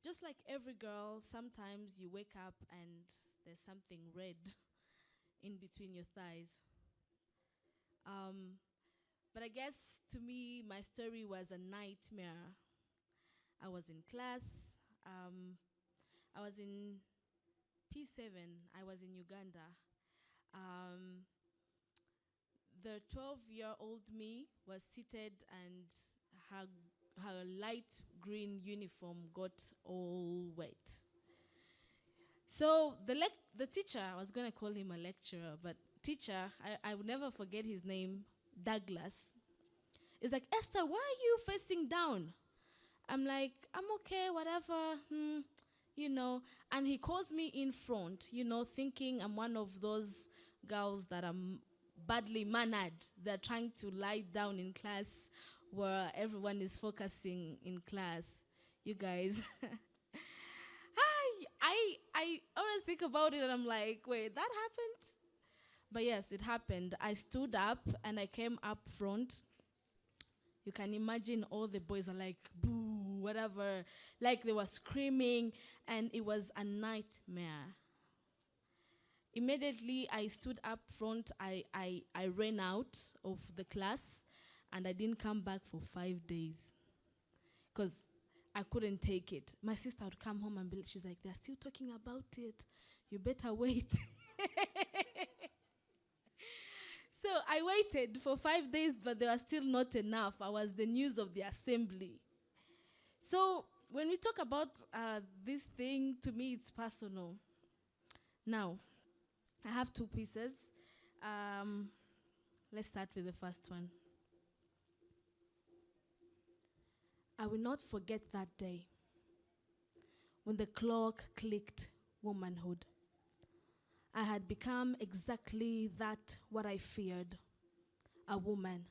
Just like every girl, sometimes you wake up and there's something red in between your thighs. Um, but I guess to me, my story was a nightmare. I was in class. Um, I was in P7. I was in Uganda. Um, the 12-year-old me was seated, and her, her light green uniform got all wet. So the teacher, I was going to call him a lecturer, but teacher, I would never forget his name, Douglas. It's like, Esther, why are you facing down? I'm like, I'm okay, whatever, you know. And he calls me in front, thinking I'm one of those girls that are badly mannered. They're trying to lie down in class where everyone is focusing in class. You guys. I always think about it and I'm like, wait, that happened? But yes, it happened. I stood up and I came up front. You can imagine all the boys are like, boo, whatever. Like they were screaming, and it was a nightmare. Immediately, I stood up front. I ran out of the class, and I didn't come back for 5 days because I couldn't take it. My sister would come home and she's like, they're still talking about it. You better wait. So I waited for 5 days, but they were still not enough. I was the news of the assembly. So when we talk about this thing, to me, it's personal. Now, I have two pieces. Let's start with the first one. I will not forget that day when the clock clicked womanhood. I had become exactly that, what I feared, a woman.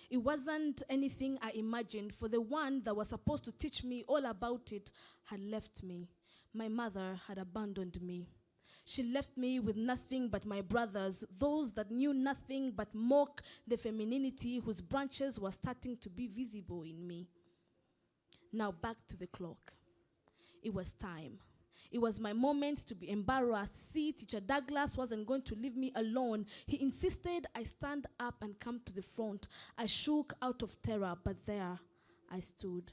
It wasn't anything I imagined, for the one that was supposed to teach me all about it had left me. My mother had abandoned me. She left me with nothing but my brothers, those that knew nothing but mock the femininity whose branches were starting to be visible in me. Now back to the clock. It was time. It was my moment to be embarrassed. See, Teacher Douglas wasn't going to leave me alone. He insisted I stand up and come to the front. I shook out of terror, but there I stood.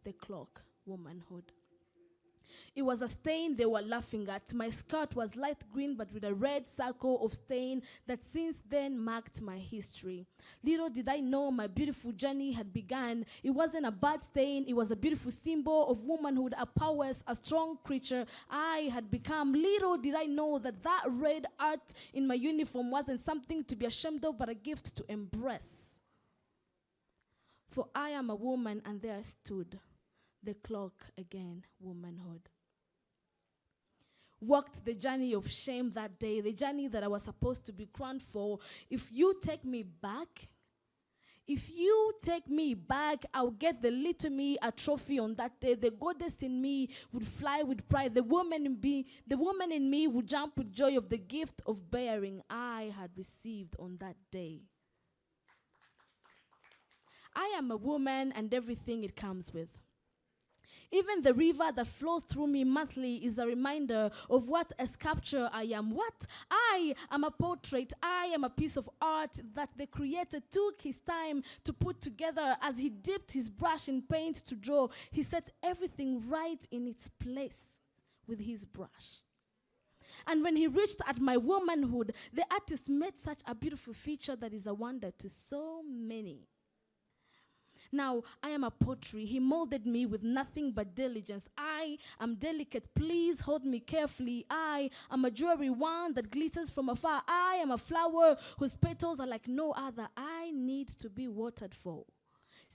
The clock, womanhood. It was a stain they were laughing at. My skirt was light green but with a red circle of stain that since then marked my history. Little did I know my beautiful journey had begun. It wasn't a bad stain, it was a beautiful symbol of womanhood, a prowess, a strong creature I had become. Little did I know that that red art in my uniform wasn't something to be ashamed of but a gift to embrace. For I am a woman, and there stood the clock again, womanhood. Walked the journey of shame that day, the journey that I was supposed to be crowned for. If you take me back, I'll get the little me a trophy on that day. The goddess in me would fly with pride. The woman in me would jump with joy of the gift of bearing I had received on that day. I am a woman and everything it comes with. Even the river that flows through me monthly is a reminder of what a sculpture I am. What I am, a portrait. I am a piece of art that the creator took his time to put together. As he dipped his brush in paint to draw, he set everything right in its place with his brush. And when he reached at my womanhood, the artist made such a beautiful feature that is a wonder to so many. Now, I am a pottery. He molded me with nothing but diligence. I am delicate. Please hold me carefully. I am a jewelry one that glitters from afar. I am a flower whose petals are like no other. I need to be watered for.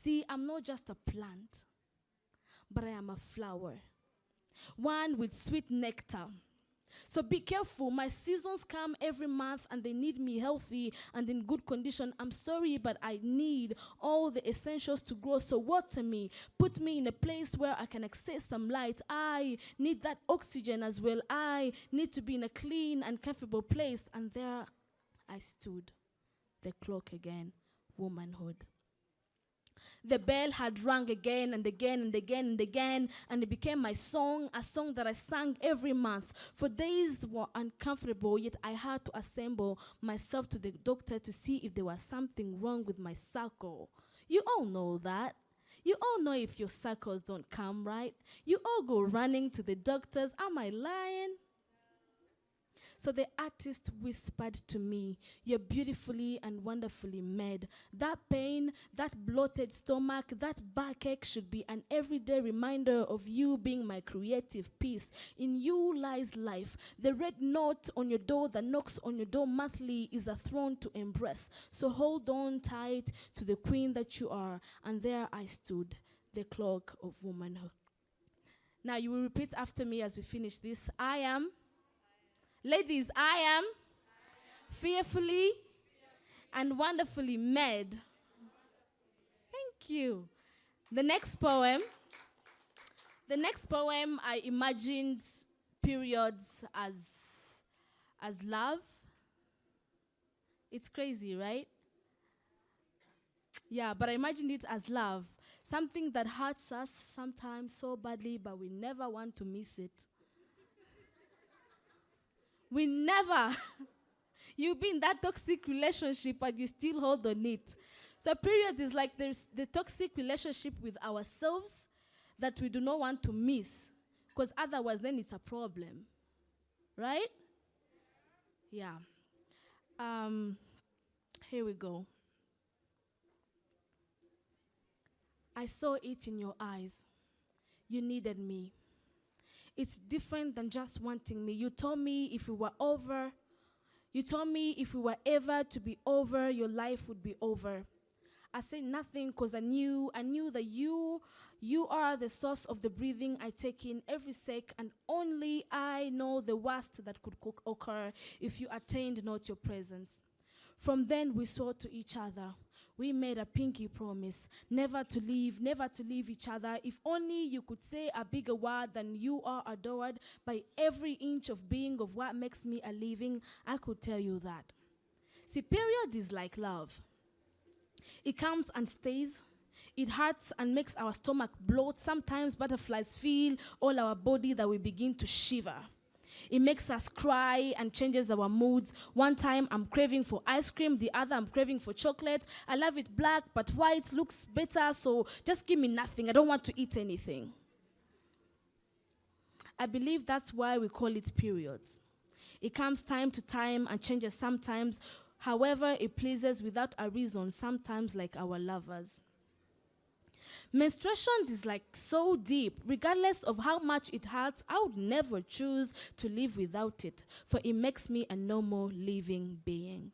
See, I'm not just a plant, but I am a flower, one with sweet nectar. So be careful. My seasons come every month and they need me healthy and in good condition. I'm sorry, but I need all the essentials to grow. So water me. Put me in a place where I can access some light. I need that oxygen as well. I need to be in a clean and comfortable place. And there I stood. The clock again. Womanhood. The bell had rung again and again and again and again, and it became my song, a song that I sang every month. For days were uncomfortable, yet I had to assemble myself to the doctor to see if there was something wrong with my cycle. You all know that. You all know if your cycles don't come right. You all go running to the doctors. Am I lying? So the artist whispered to me, "You're beautifully and wonderfully made. That pain, that bloated stomach, that backache should be an everyday reminder of you being my creative piece. In you lies life. The red note on your door that knocks on your door monthly is a throne to embrace. So hold on tight to the queen that you are." And there I stood, the clock of womanhood. Now you will repeat after me as we finish this. I am. Ladies, I am fearfully and wonderfully made. Thank you. The next poem, I imagined periods as love. It's crazy, right? Yeah, but I imagined it as love. Something that hurts us sometimes so badly, but we never want to miss it. We never. You've been in that toxic relationship, but you still hold on it. So a period is like there's the toxic relationship with ourselves that we do not want to miss, because otherwise then it's a problem. Right? Yeah. Here we go. I saw it in your eyes. You needed me. It's different than just wanting me. You told me if we were over, you told me if we were ever to be over, your life would be over. I said nothing because I knew that you are the source of the breathing I take in every sec, and only I know the worst that could occur if you attained not your presence. From then we swore to each other. We made a pinky promise, never to leave each other. If only you could say a bigger word than "you are adored by every inch of being of what makes me a living," I could tell you that. See, period is like love. It comes and stays. It hurts and makes our stomach bloat. Sometimes butterflies feel all our body that we begin to shiver. It makes us cry and changes our moods. One time I'm craving for ice cream, the other I'm craving for chocolate. I love it black, but white looks better, so just give me nothing. I don't want to eat anything. I believe that's why we call it periods. It comes time to time and changes sometimes. However, it pleases without a reason, sometimes like our lovers. Menstruation is like so deep. Regardless of how much it hurts, I would never choose to live without it, for it makes me a normal living being.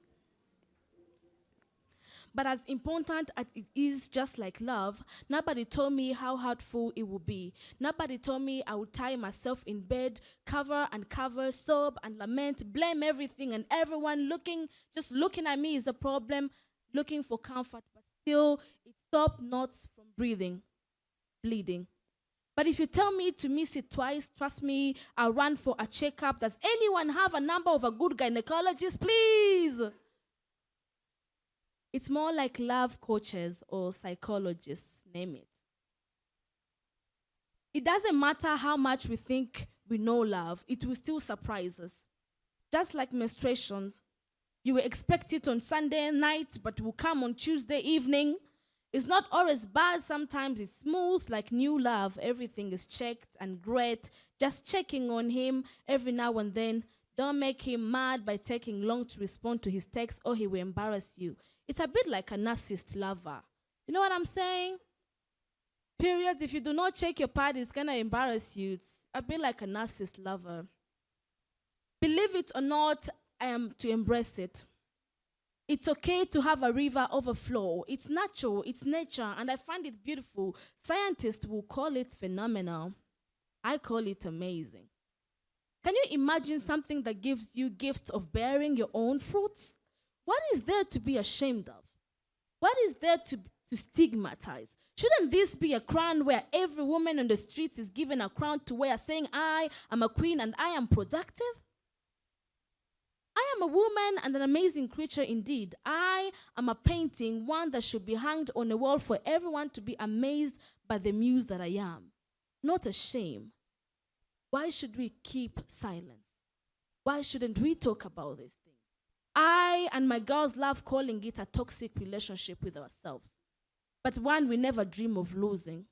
But as important as it is, just like love, nobody told me how hurtful it would be. Nobody told me I would tie myself in bed, cover and cover, sob and lament, blame everything and everyone just looking at me is the problem, looking for comfort, but still it stopped not from bleeding. But if you tell me to miss it twice, trust me, I'll run for a checkup. Does anyone have a number of a good gynecologist, please? It's more like love coaches or psychologists, name it. It doesn't matter how much we think we know love, it will still surprise us. Just like menstruation, you will expect it on Sunday night, but it will come on Tuesday evening. It's not always bad, sometimes it's smooth, like new love. Everything is checked and great. Just checking on him every now and then. Don't make him mad by taking long to respond to his text, or he will embarrass you. It's a bit like a narcissist lover. You know what I'm saying? Periods, if you do not check your pad, it's going to embarrass you. It's a bit like a narcissist lover. Believe it or not, I am to embrace it. It's okay to have a river overflow. It's natural, it's nature, and I find it beautiful. Scientists will call it phenomenal. I call it amazing. Can you imagine something that gives you gift of bearing your own fruits? What is there to be ashamed of? What is there to stigmatize? Shouldn't this be a crown where every woman on the streets is given a crown to wear, saying, I am a queen and I am productive? I am a woman and an amazing creature indeed. I am a painting, one that should be hanged on a wall for everyone to be amazed by the muse that I am. Not a shame. Why should we keep silence? Why shouldn't we talk about these things? I and my girls love calling it a toxic relationship with ourselves, but one we never dream of losing.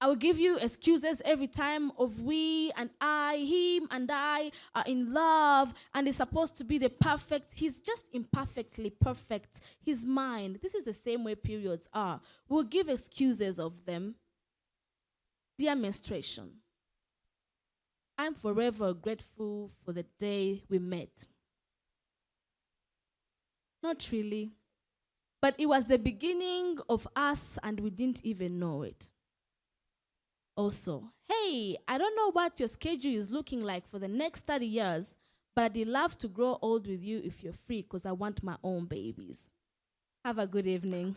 I will give you excuses every time of we and I, him and I are in love and is supposed to be the perfect. He's just imperfectly perfect. He's mine. This is the same way periods are. We'll give excuses of them. Dear menstruation, I'm forever grateful for the day we met. Not really, but it was the beginning of us and we didn't even know it. Also, hey, I don't know what your schedule is looking like for the next 30 years, but I'd love to grow old with you if you're free because I want my own babies. Have a good evening.